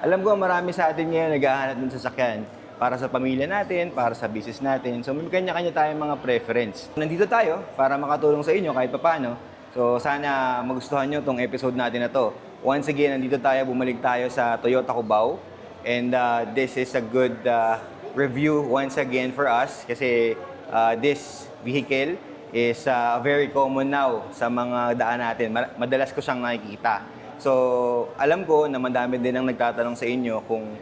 Alam ko marami sa atin ngayon naghahanap ng sasakyan para sa pamilya natin, para sa business natin. So may kanya-kanya tayong mga preference. Nandito tayo para makatulong sa inyo kahit papaano. So sana magustuhan nyo tong episode natin na to. Once again, nandito tayo, bumalik tayo sa Toyota Cubao. And this is a good review once again for us kasi this vehicle is very common now sa mga daan natin. Madalas ko siyang nakikita. So, alam ko na madami din ang nagtatanong sa inyo kung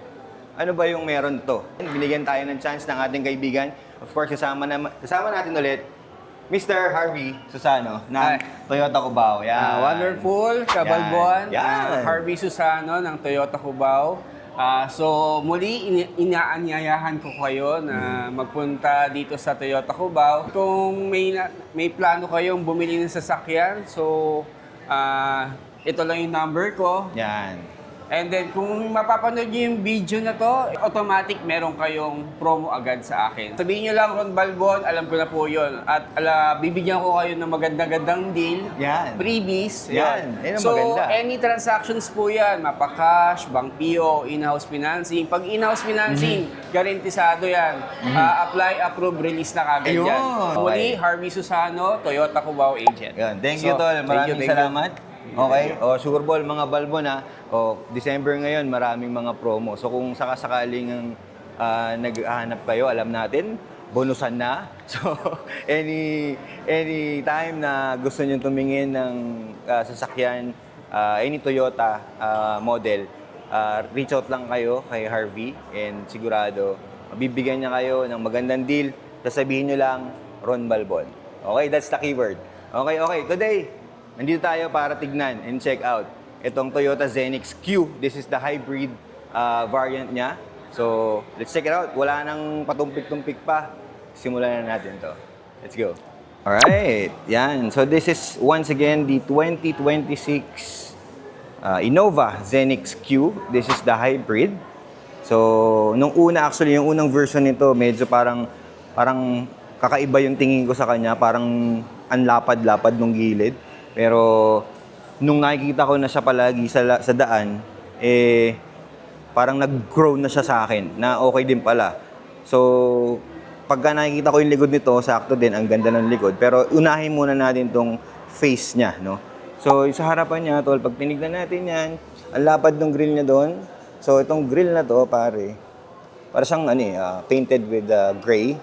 ano ba yung meron to. Binigyan tayo ng chance ng ating kaibigan. Of course, kasama natin ulit Mr. Harvey Susano ng Toyota Cubao. Yan. Wonderful, Kabalbon. Yan. Harvey Susano ng Toyota Cubao. So muli, inaanyayahan ko kayo na magpunta dito sa Toyota Cubao. Kung may plano kayong bumili ng sasakyan, so ito lang yung number ko. Yan. And then, kung mapapanood nyo yung video na to, automatic meron kayong promo agad sa akin. Sabihin nyo lang, Ron Balbon, alam ko na po yun. At bibigyan ko kayo ng maganda-gandang deal. Yan. Freebies. Yan. Yan ang So, maganda. any transactions po yan. Mapa-cash, bank PO, in-house financing. Pag in-house financing, garantisado yan. Apply, approve, release na kagad Ayun. yan. Okay. Muli, Harvey Susano, Toyota Cubao Agent. Yan. Thank you, Tol. Maraming salamat. Okay? O, Sugar Ball, mga Balbon, ha? O, December ngayon, maraming mga promo. So, kung sakasakaling ang naghahanap kayo, alam natin, bonusan na. So, any time na gusto nyo tumingin ng sasakyan, any Toyota model, reach out lang kayo kay Harvey and sigurado, mabibigyan niya kayo ng magandang deal. Sasabihin nyo lang, Ron Balbon. Okay, that's the keyword. Okay. Today, nandito tayo para tignan and check out itong Toyota Zenix Q. This is the hybrid variant niya. So, let's check it out. Wala nang patumpik-tumpik pa. Simulan na natin to. Let's go. Alright, yan. So, this is once again the 2026 Innova Zenix Q. This is the hybrid. So, nung una, actually, yung unang version nito, medyo parang kakaiba yung tingin ko sa kanya. Parang anlapad-lapad nung gilid. Pero nung nakikita ko na siya palagi sa daan, parang nag-grow na siya sa akin, na okay din pala. So, pagka nakikita ko yung likod nito, sakto din, ang ganda ng likod. Pero unahin muna natin tong face niya, no? So, sa harapan niya, tol, pag tinignan natin yan, ang lapad ng grill niya doon. So, itong grill na to, para siyang painted with gray.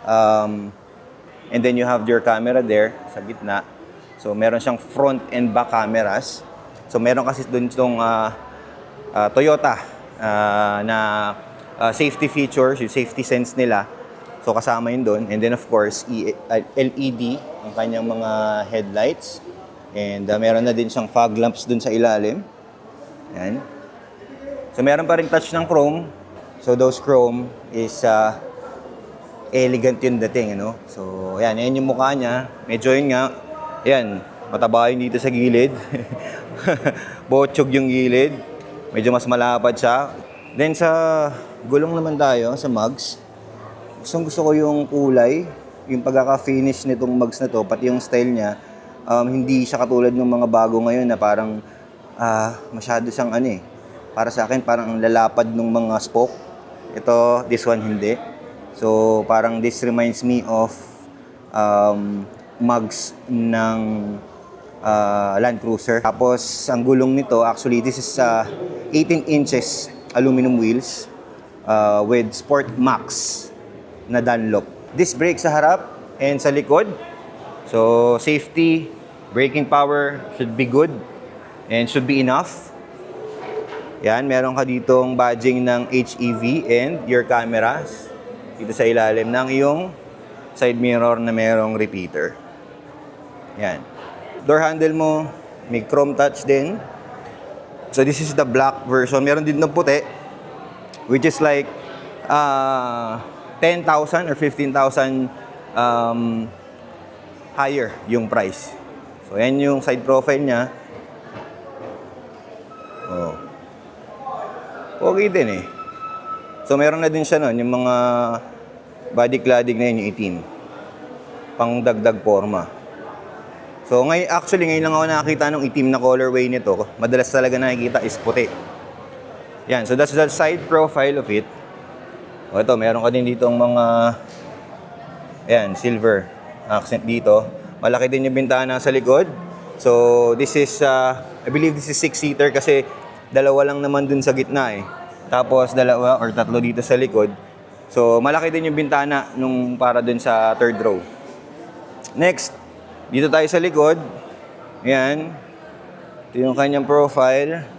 And then you have your camera there sa gitna. So, meron siyang front and back cameras. So, meron kasi doon itong Toyota na safety features, yung safety sense nila. So, kasama yun doon. And then, of course, LED ang kanyang mga headlights. And meron na din siyang fog lamps doon sa ilalim. Yan. So, meron pa rin touch ng chrome. So, those chrome is elegant yung dating, ano? So, yan yung mukha niya. Medyo yun nga. Ayan, mataba yun dito sa gilid. Botsog yung gilid. Medyo mas malapad siya. Then sa gulong naman tayo, sa mugs. Gusto ko yung kulay, yung pagkaka-finish nitong mugs na to, pati yung style niya. Hindi siya katulad ng mga bago ngayon na parang masyado siyang para sa akin parang ang lalapad ng mga spoke. Ito, this one hindi. So parang this reminds me of mugs ng Land Cruiser. Tapos, ang gulong nito, actually, this is 18 inches aluminum wheels with Sport Max na Dunlop. Disc brake sa harap and sa likod. So, safety, braking power should be good and should be enough. Yan, meron ka ditong badging ng HEV and your cameras dito sa ilalim ng iyong side mirror na merong repeater. Yan. Door handle mo, may chrome touch din. So this is the black version. Meron din ng puti, which is like 10,000 or 15,000 higher yung price. So yan yung side profile niya. Oh. Okay din So meron na din siya nun, yung mga body cladding na yun, yung itim. Pang dagdag forma. So, ngayon lang ako nakakita ng itim na colorway nito. Madalas talaga nakikita is puti. Yan, so that's the side profile of it. O ito, meron ka din dito ang mga, ayan, silver accent dito. Malaki din yung bintana sa likod. So, this is, I believe this is 6-seater kasi dalawa lang naman dun sa gitna eh. Tapos dalawa or tatlo dito sa likod. So, malaki din yung bintana nung para dun sa third row. Next, dito tayo sa likod. Ayan. Ito yung kanyang profile.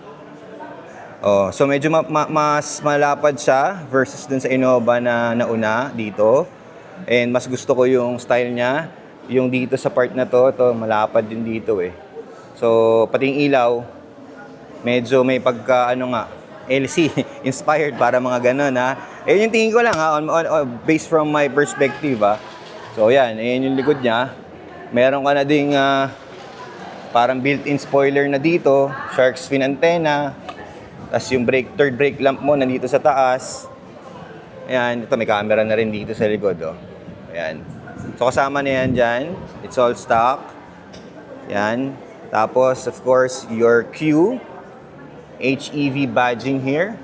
Oh, so medyo mas malapad siya versus dun sa Innova na nauna dito. And mas gusto ko yung style niya. Yung dito sa part na to malapad din dito eh. So, pati yung ilaw, medyo may pagka, LC inspired para mga ganun ha. Eh yung tingin ko lang ha, based from my perspective ha. So, yan, ayan yung likod niya. Meron ka na ding parang built-in spoiler na dito, shark's fin antenna. Tapos yung third brake lamp mo nandito sa taas. Ayan, ito may camera na rin dito sa likod, oh. Ayan. So kasama na yan dyan. It's all stock. Ayan. Tapos, of course, your Q, HEV badging here.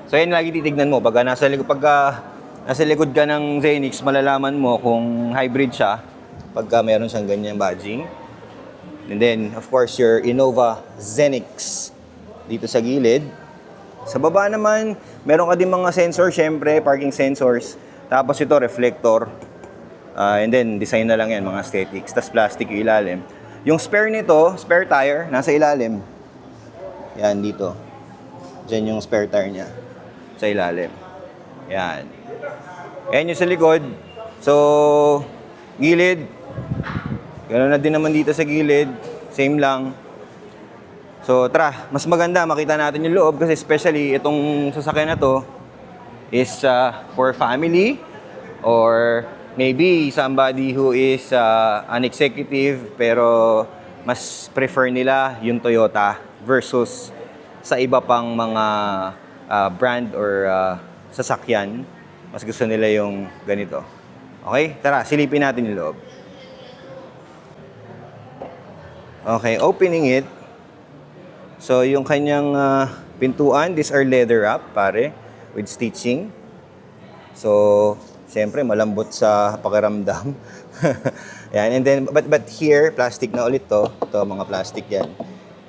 So yan lagi titignan mo. Pagka nasa likod ka ng Zenix, malalaman mo kung hybrid siya. Pagka meron siyang ganyang badging. And then, of course, your Innova Zenix dito sa gilid. Sa baba naman, meron ka din mga sensor, syempre, parking sensors. Tapos ito, reflector. And then, design na lang yan, mga aesthetics. Tapos plastic yung ilalim. Yung spare nito, spare tire, nasa ilalim. Yan, dito. Diyan yung spare tire niya. Sa ilalim. Yan. Ayan yung sa likod. So, gilid. Ganoon na din naman dito sa gilid. Same lang. So, tara, mas maganda makita natin yung loob kasi especially itong sasakyan na to is for family or maybe somebody who is an executive pero mas prefer nila yung Toyota versus sa iba pang mga brand or sasakyan. Mas gusto nila yung ganito. Okay? Tara, silipin natin yung loob. Okay, opening it. So, yung kanyang pintuan, these are leather wrap, pare, with stitching. So, siyempre, malambot sa pakiramdam. Yan, and then, but here, plastic na ulit to. Ito, mga plastic yan.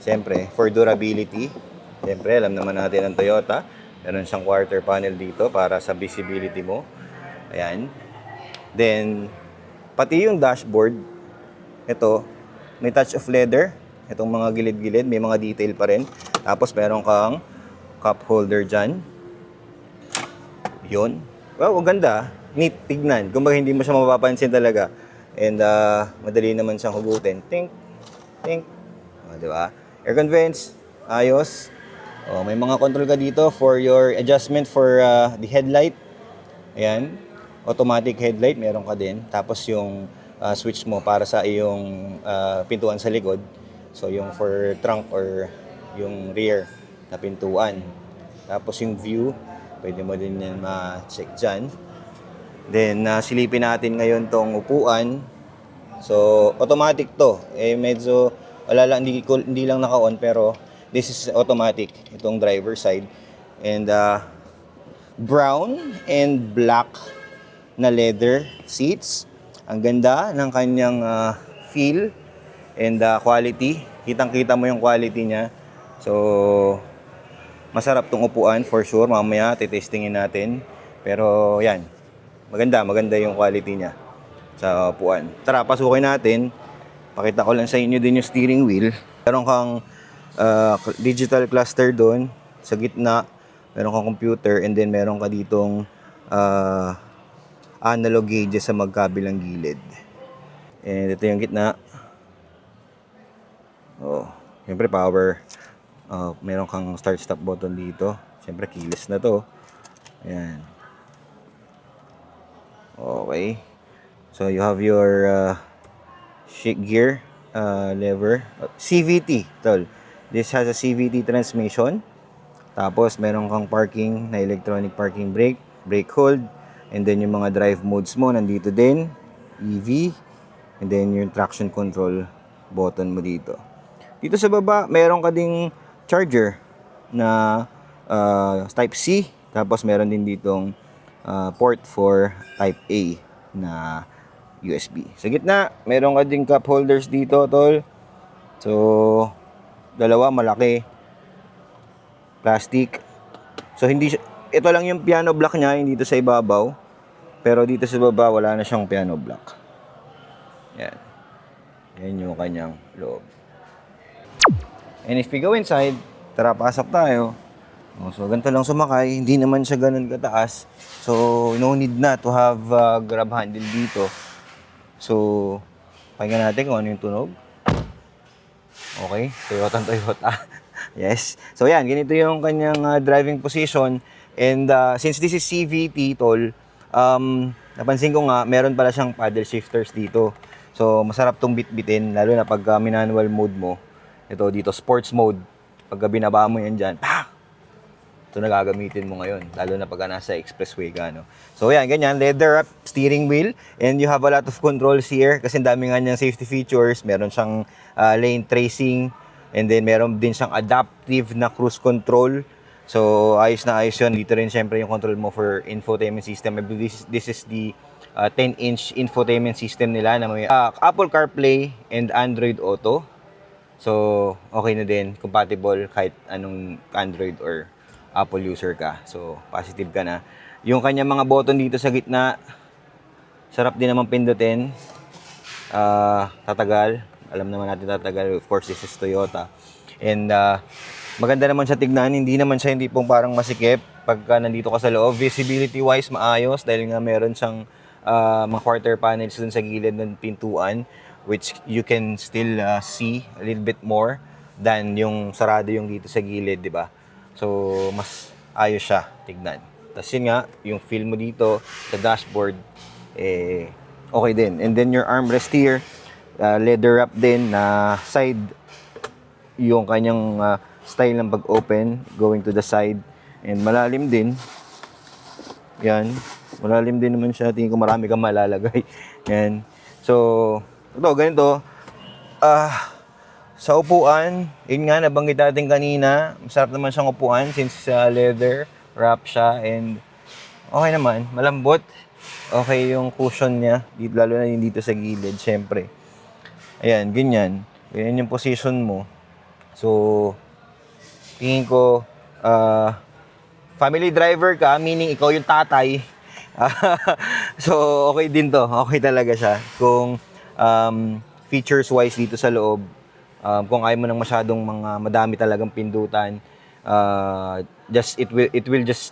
Siyempre, for durability. Siyempre, alam naman natin ang Toyota. Meron siyang quarter panel dito para sa visibility mo. Ayan. Then, pati yung dashboard, ito, may touch of leather. Itong mga gilid-gilid, may mga detail pa rin. Tapos meron kang cup holder dyan. Yun. Wow, ang ganda. Neat, tignan. Kumbaga hindi mo siya mapapansin talaga. And madali naman siyang hugutin. Tink, tink. Di ba? Aircon vents, ayos. May mga control ka dito for your adjustment for the headlight. Ayan. Automatic headlight, meron ka din. Tapos yung switch mo para sa iyong pintuan sa likod. So, yung for trunk or yung rear na pintuan. Tapos yung view, pwede mo din yan ma-check dyan. Then, silipin natin ngayon tong upuan. So, automatic to. Eh, medyo, wala lang, hindi lang naka-on, pero this is automatic, itong driver side. And, brown and black na leather seats. Ang ganda ng kanyang feel and quality. Kitang-kita mo yung quality niya. So, masarap tong upuan for sure. Mamaya titestingin natin. Pero yan, maganda yung quality niya sa upuan. Tara, pasukin natin. Pakita ko lang sa inyo din yung steering wheel. Meron kang digital cluster doon sa gitna. Meron kang computer and then meron ka ditong analog gauges sa magkabilang gilid. And ito yung gitna. Siyempre power. Meron kang start-stop button dito. Siyempre keyless na to. Ayan. Okay. So you have your shift gear lever. CVT, tol. This has a CVT transmission. Tapos meron kang parking na electronic parking brake, brake hold, and then yung mga drive modes mo nandito din, EV, and then yung traction control button mo dito. Dito sa baba, meron ka ding charger na Type C. Tapos meron din ditong port for Type A na USB. Sa gitna, meron ka din cup holders dito, tol. So, dalawa malaki. Plastic. So, ito lang yung piano block niya, hindi dito sa ibabaw. Pero dito sa baba, wala na siyang piano block. Yan. Yan yung kanyang loob. And if we go inside, tara, pasok tayo. So, ganito lang sumakay. Hindi naman siya ganun kataas. So, no need na to have grab handle dito. So, pakinggan natin kung ano yung tunog. Okay, Toyota. Yes. So, yan. Ganito yung kanyang driving position. And since this is CVT, tol, napansin ko nga, meron pala siyang paddle shifters dito. So, masarap tong bitbitin, lalo na pag manual mode mo. Ito, dito, sports mode. Pag binaba mo yan dyan, pa! Ito na gagamitin mo ngayon, lalo na pag nasa expressway ka, no? So, yan, ganyan, leather wrap steering wheel, and you have a lot of controls here, kasi dami nga niyang safety features, meron siyang lane tracing, and then meron din siyang adaptive na cruise control. So, ayos na ayos yun. Dito rin, syempre, yung control mo for infotainment system. I believe this is the 10-inch infotainment system nila na may Apple CarPlay and Android Auto. So, okay na din. Compatible kahit anong Android or Apple user ka. So, positive ka na. Yung kanya mga button dito sa gitna, sarap din naman pindutin. Tatagal. Alam naman natin tatagal. Of course, this is Toyota. And maganda naman siya tignan. Hindi naman siya hindi pong parang masikip. Pagka nandito ka sa loob, visibility-wise, maayos. Dahil nga meron siyang mga quarter panels dun sa gilid ng pintuan, which you can still see a little bit more than yung sarado yung dito sa gilid, di ba? So, mas ayos siya tignan. Tapos yun nga, yung feel mo dito sa dashboard, okay din. And then your armrest here, leather wrap din na side, yung kanyang style ng pag-open, going to the side. And malalim din. Yan. Malalim din naman siya. Tingin ko marami kang malalagay. Yan. So, ito, ganito. Sa upuan, yun nga, nabanggit natin kanina, masarap naman siyang upuan since leather wrap siya and okay naman, malambot. Okay yung cushion niya, dito, lalo na yung dito sa gilid, syempre. Ayan, ganyan. Ganyan yung position mo. So, tingin ko, family driver ka, meaning ikaw yung tatay. So, okay din to. Okay talaga siya. Kung features-wise dito sa loob, kung ayaw mo ng masyadong mga madami talagang pindutan, it will just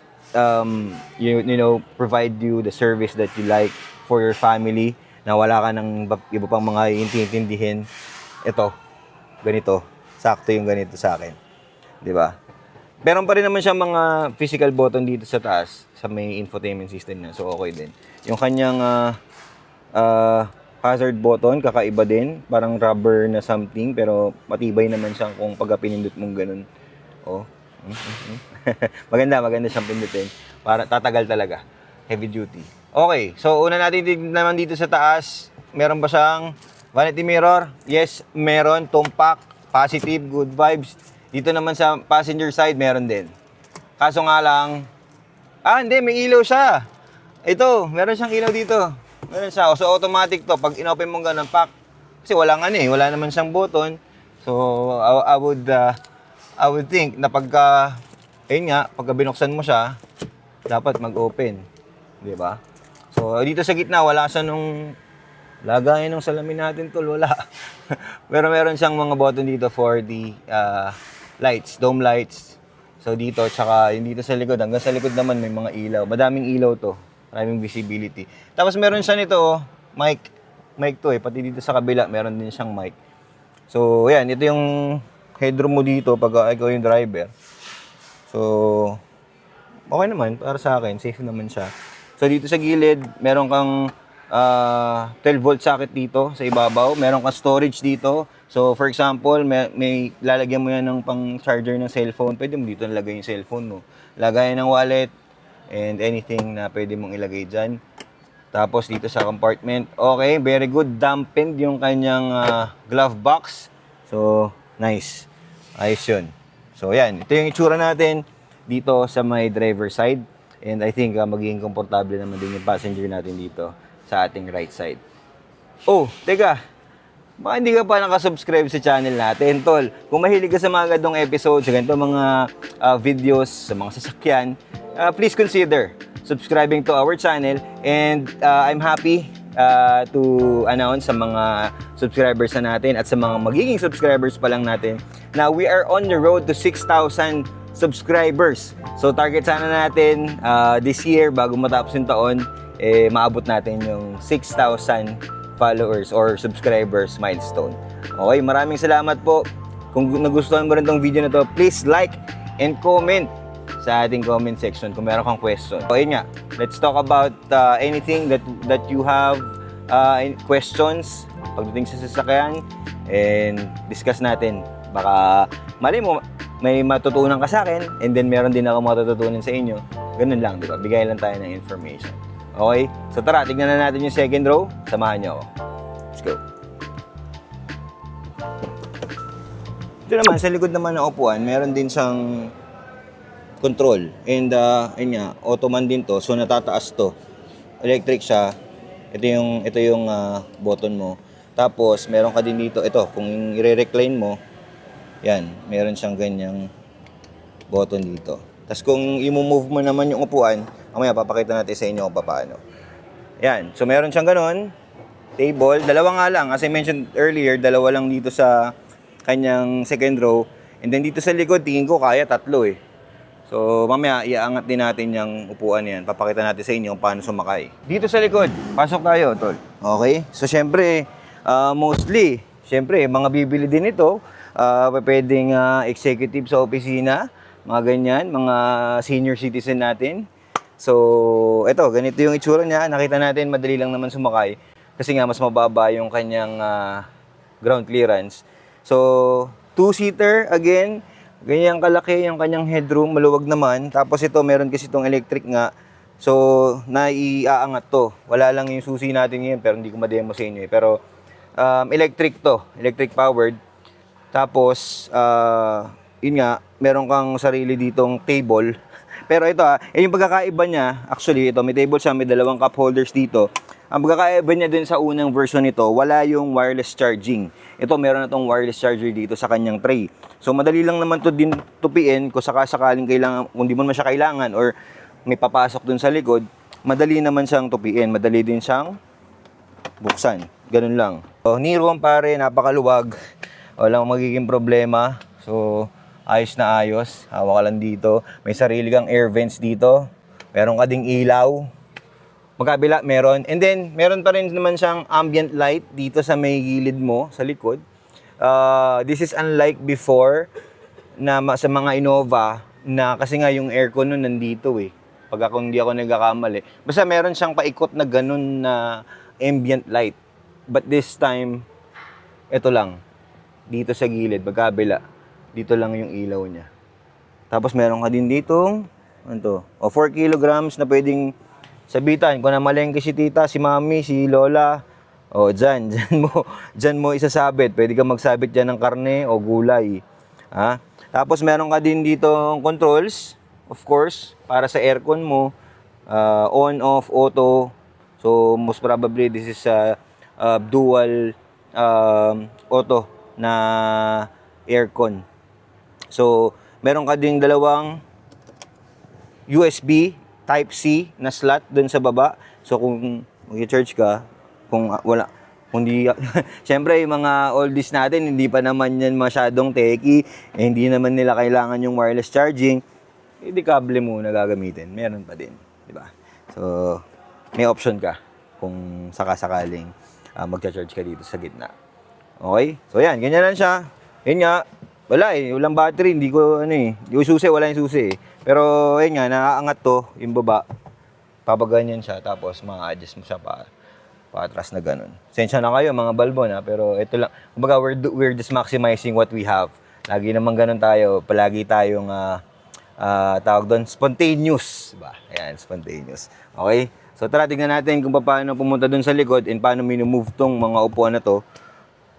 you know, provide you the service that you like for your family, na wala ka ng iba pang mga iintindihin. Ito, ganito, sakto yung ganito sa akin, di ba? Meron pa rin naman siya mga physical button dito sa taas sa may infotainment system niya, so okay din. Yung kanyang hazard button, kakaiba din. Parang rubber na something, pero matibay naman siyang kung pagka pinindot mong ganun. Oh. Maganda siyang pindutin. Para tatagal talaga. Heavy duty. Okay, so una natin naman dito sa taas. Meron ba siyang vanity mirror? Yes, meron. Tumpak, positive, good vibes. Dito naman sa passenger side, meron din. Kaso nga lang, hindi, may ilaw siya. Ito, meron siyang ilaw dito. Meron siya. So, automatic to. Pag inopen mong ganun, pack. Kasi wala naman siyang button. So, I would think na pagka binuksan mo siya, dapat mag-open. Di ba? So, dito sa gitna, wala siya nung lagayan ng salamin natin, tol. Wala. Pero meron siyang mga button dito for the lights, dome lights. So, dito, tsaka yung dito sa likod. Hanggang sa likod naman may mga ilaw. Madaming ilaw to. Maraming visibility. Tapos meron siya nito, mic. Mic to pati dito sa kabila, meron din siyang mic. So, yan, ito yung headroom mo dito pag ikaw yung driver. So, okay naman, para sa akin, safe naman siya. So, dito sa gilid, meron kang 12 volt socket dito sa ibabaw. Meron kang storage dito. So, for example, may lalagyan mo yan ng pang charger ng cellphone. Pwede mo dito nalagay yung cellphone mo. Lagayan ng wallet, and anything na pwede mong ilagay dyan. Tapos dito sa compartment, okay, very good. Dampened yung kanyang glove box. So, nice. Ayos yun. So, yan. Ito yung itsura natin. dito sa may driver side. And I think magiging komportable naman din yung passenger natin dito sa ating right side. Oh, teka. Baka hindi ka pa nakasubscribe sa channel natin, tol. Kung mahilig ka sa mga ganitong episodes, sa ganitong mga videos, sa mga sasakyan, please consider subscribing to our channel. And I'm happy to announce sa mga subscribers na natin at sa mga magiging subscribers pa lang natin na we are on the road to 6,000 subscribers. So target sana natin this year, bago matapos yung taon, maabot natin yung 6,000 followers or subscribers milestone. Okay, maraming salamat po. Kung nagustuhan mo rin tong video na to, please like and comment sa ating comment section kung meron kang question. So, ayun nga, let's talk about anything that you have questions pagdating sa sasakyan, and discuss natin. Baka mali mo, may matutunan ka sa akin, and then meron din ako matututunan sa inyo. Ganun lang, di ba? Bigay lang tayo ng information. Okay? So tara, tignan na natin yung second row. Samahan nyo ako. Let's go. Ito naman, sa likod naman ng upuan, meron din siyang control. And, ayun nga, automan din to. So, natataas to. Electric siya. Ito yung button mo. Tapos, meron ka din dito. Ito, kung i-recline mo, yan, meron siyang ganyang button dito. Tapos, kung i-move mo naman yung upuan, mamaya papakita natin sa inyo kung paano. Yan. So, meron siyang ganun. Table. Dalawa nga lang. As I mentioned earlier, dalawa lang dito sa kanyang second row. And then dito sa likod, tingin ko kaya tatlo eh. So, mamaya iaangat din natin yung upuan yan. Papakita natin sa inyo kung paano sumakay. Dito sa likod, pasok tayo, tol. Okay? So, syempre, mostly, syempre, mga bibili din ito. Pwedeng executive sa opisina, mga ganyan, mga senior citizen natin. So, eto, ganito yung itsura niya. Nakita natin, madali lang naman sumakay. Kasi nga, mas mababa yung kanyang ground clearance. So, two-seater, again, ganyan kalaki yung kanyang headroom, maluwag naman. Tapos ito, meron kasi itong electric nga. So, naiaangat to. Wala lang yung susi natin ngayon, pero hindi ko ma-demo sa inyo eh. Pero, electric to, electric powered. Tapos, yun nga, meron kang sarili ditong table. Pero ito yung pagkakaiba niya, actually ito, may table siya, may dalawang cup holders dito. Ang pagkakaiba niya dun sa unang version nito, wala yung wireless charging. Ito, meron na tong wireless charger dito sa kanyang tray. So, madali lang naman to din tupiin kung sakaling kailangan, kung di mo naman siya kailangan or may papasok dun sa likod, madali naman siyang tupiin, madali din siyang buksan. Ganun lang. So, Niron pare, napakaluwag. Walang magiging problema. So, ayos na ayos. Hawak ka lang dito. May sarili kang air vents dito. Meron ka ding ilaw. Magkabila, meron. And then, meron pa rin naman siyang ambient light dito sa may gilid mo, sa likod. This is unlike before na sa mga Innova na kasi nga yung aircon nun nandito eh. Pag hindi ako nagkakamali. Basta meron siyang paikot na ganun na ambient light. But this time, ito lang. Dito sa gilid, magkabila. Dito lang yung ilaw niya. Tapos meron ka din ditong, ano to? 4 kilograms na pwedeng sabitan. Kung na malengke si tita, si mami, si lola, dyan mo isasabit. Pwede ka magsabit dyan ng karne o gulay. Ha? Tapos meron ka din ditong controls, of course, para sa aircon mo. On, off, auto. So, most probably, this is a dual auto na aircon. So, meron ka ding dalawang USB Type-C na slot dun sa baba. So, kung mag-charge ka, kung wala, hindi, syempre, yung mga oldies natin, hindi pa naman yan masyadong techy, hindi naman nila kailangan yung wireless charging, hindi kable muna gagamitin. Meron pa din, di ba? So, may option ka kung sakasakaling mag-charge ka dito sa gitna. Okay? So, yan, ganyan lang siya. Yun nga, wala walang battery, hindi ko yung susi, wala yung susi eh. Pero ayun nga, naaangat to, yung baba, papaganyan siya, tapos ma-adjust mo siya pa atras na ganun. Sensya na kayo mga balbon pero ito lang, kumbaga we're just maximizing what we have. Lagi naman ganun tayo, palagi tayong tawag doon, spontaneous, diba? Ayan, spontaneous. Okay? So tara, tignan natin kung paano pumunta doon sa likod and paano minumove tong mga upuan na to.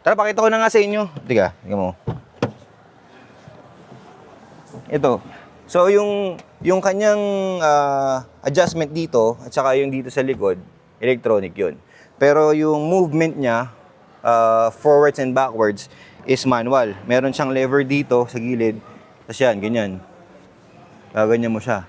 Tara, pakita ko na nga sa inyo. Tingnan mo. Ito. So yung kanyang adjustment dito at saka yung dito sa likod, electronic yun. Pero yung movement niya, forwards and backwards, is manual. Meron siyang lever dito sa gilid. Tapos yan, ganyan. Gaganyan mo siya.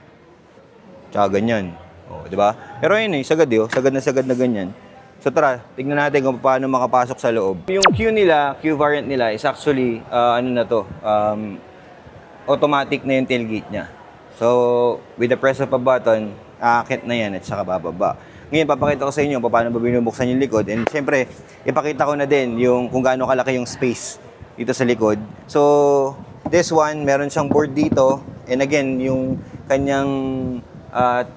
Tsaka ganyan. O, di ba? Pero yun sagad sagad na ganyan. So tara, tignan natin kung paano makapasok sa loob. Yung Q nila, Q variant nila is actually, automatic na yung tailgate niya. So, with the press of a button, aakit na yan at saka bababa. Ngayon, papakita ko sa inyo paano ba binubuksan yung likod. And syempre, ipakita ko na din yung kung gaano kalaki yung space dito sa likod. So, this one, meron siyang board dito. And again, yung kanyang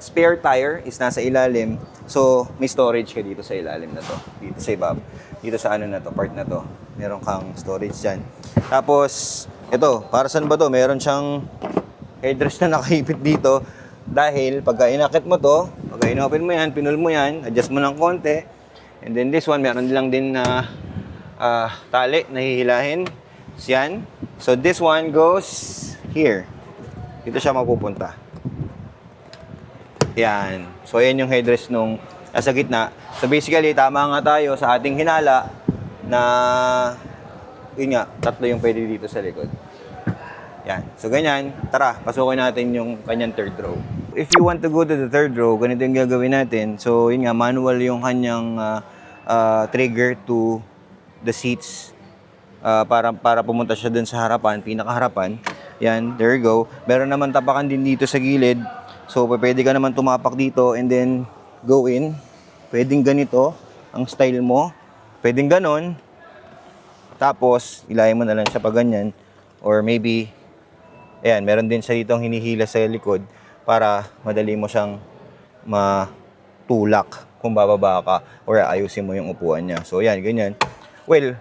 spare tire is nasa ilalim. So, may storage ka dito sa ilalim na to. Dito sa ibab. Dito sa ano na to, part na to. Meron kang storage dyan. Tapos, ito, para saan ba to? Meron siyang headrest na nakahipit dito. Dahil, pagka inakit mo to, pagka inopen mo yan, pinul mo yan, adjust mo ng konti. And then this one, meron lang din na tali na hihilahin. Yan. So, this one goes here. Dito siya mapupunta. Yan. So, yan yung headrest nung nasa gitna. So, basically, tama nga tayo sa ating hinala na yun nga, 3 yung pwede dito sa likod. Yan. So, ganyan. Tara, pasukin natin yung kanyang third row. If you want to go to the third row, ganito yung gagawin natin. So, yun nga, manual yung kanyang trigger to the seats para pumunta siya dun sa harapan, pinakaharapan. Yan, there you go. Meron naman tapakan din dito sa gilid. So, pwede ka naman tumapak dito and then go in. Pwedeng ganito ang style mo. Pwedeng ganon. Tapos, ilayin mo na lang siya pa ganyan. Or maybe, ayan, meron din siya ditong hinihila sa likod para madali mo siyang matulak kung bababa ka or ayusin mo yung upuan niya. So, ayan, ganyan. Well,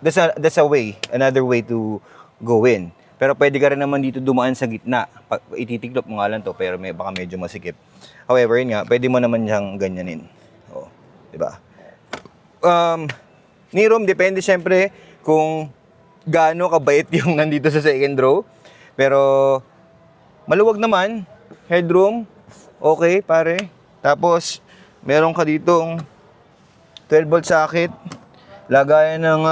that's a way, another way to go in. Pero pwede ka rin naman dito dumaan sa gitna. Ititiklop mo nga lang to, pero baka medyo masikip. However, yun nga, pwede mo naman siyang ganyanin. O, diba? Knee room, depende syempre kung gaano kabait yung nandito sa second row. Pero, maluwag naman. Headroom, okay, pare. Tapos, meron ka ditong 12 volt socket. Lagayan ng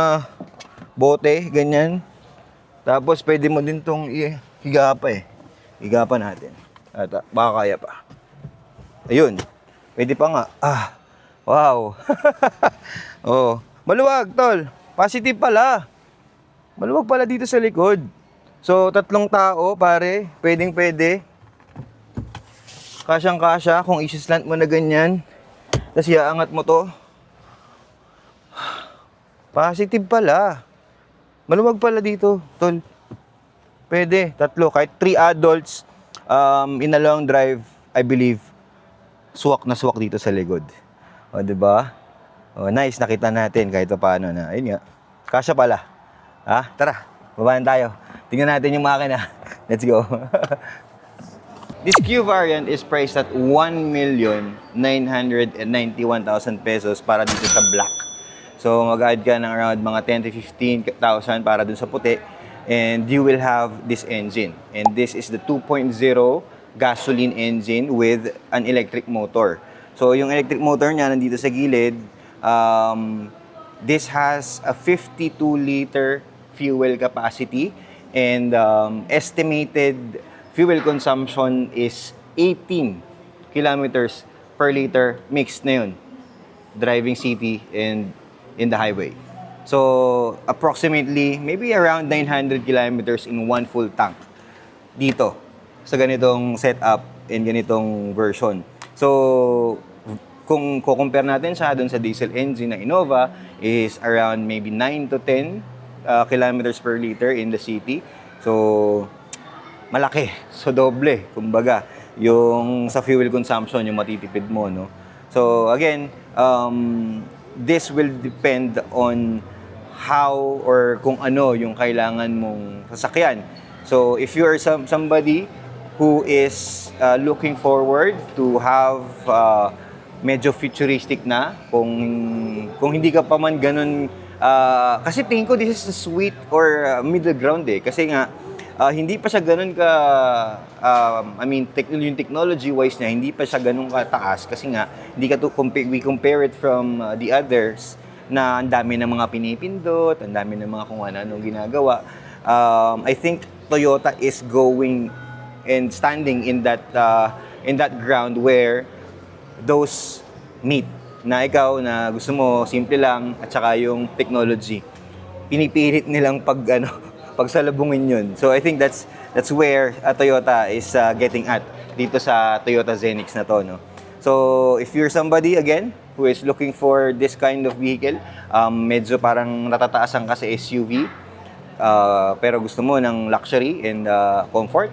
bote, ganyan. Tapos, pwede mo din tong higa pa Higa pa natin. At baka kaya pa. Ayun. Pwede pa nga. Wow. Oh. Maluwag, tol. Positive pala. Maluwag pala dito sa likod. So, 3 tao, pare. Pwedeng pwede. Kasyang-kasya kung isislant mo na ganyan. Tapos iaangat mo to. Positive pala. Maluwag pala dito, tol. Pwede, 3. Kahit 3 adults in a long drive, I believe, suwak na suwak dito sa likod. O, diba? O, nice, nakita natin kahit paano na. Ayun nga, kasya pala. Tara, babaan tayo. Tingnan natin yung makina. Let's go. This Q variant is priced at 1,991,000 pesos para dito sa black. So, mag-add ka ng around mga 10 to 15,000 para dun sa puti. And you will have this engine. And this is the 2.0 gasoline engine with an electric motor. So, yung electric motor niya nandito sa gilid. This has a 52-liter fuel capacity. And estimated fuel consumption is 18 kilometers per liter mixed na yun. Driving city and in the highway. So, approximately, maybe around 900 kilometers in one full tank dito sa ganitong setup and ganitong version. So, kung compare natin siya dun sa diesel engine na Innova is around maybe 9 to 10 kilometers per liter in the city. So, malaki. So, doble, kumbaga, yung sa fuel consumption, yung matitipid mo, no? So, again, this will depend on how or kung ano yung kailangan mong sasakyan. So, if you are somebody who is looking forward to have medyo futuristic na, kung hindi ka pa man ganun, kasi tingin ko this is a sweet or middle ground kasi nga, Hindi pa siya ganun ka, yung technology-wise niya, hindi pa siya ganun kataas kasi nga, hindi ka we compare it from the others na ang dami ng mga pinipindot, ang dami ng mga kung ano-anong ginagawa. I think Toyota is going and standing in that ground where those meet na ikaw na gusto mo simple lang at saka yung technology pinipilit nilang pagsalubungin yun. So I think that's where Toyota is getting at dito sa Toyota Zenix na to, no. So if you're somebody again who is looking for this kind of vehicle, medyo parang natataasan ka sa SUV, pero gusto mo ng luxury and comfort,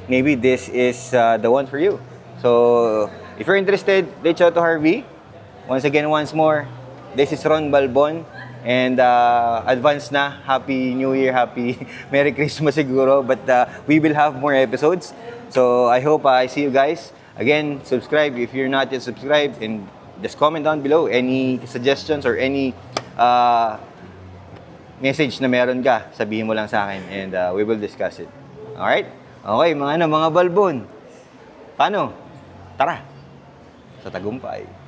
maybe this is the one for you. So if you're interested, reach out to Harvey. Once again, once more, this is Ron Balbon. And advance na, Happy New Year, Happy Merry Christmas siguro. But we will have more episodes. So I hope I see you guys. Again, subscribe if you're not yet subscribed. And just comment down below any suggestions or any message na meron ka. Sabihin mo lang sa akin and we will discuss it. Alright? Okay, mga balbon. Paano? Tara! Sa tagumpay.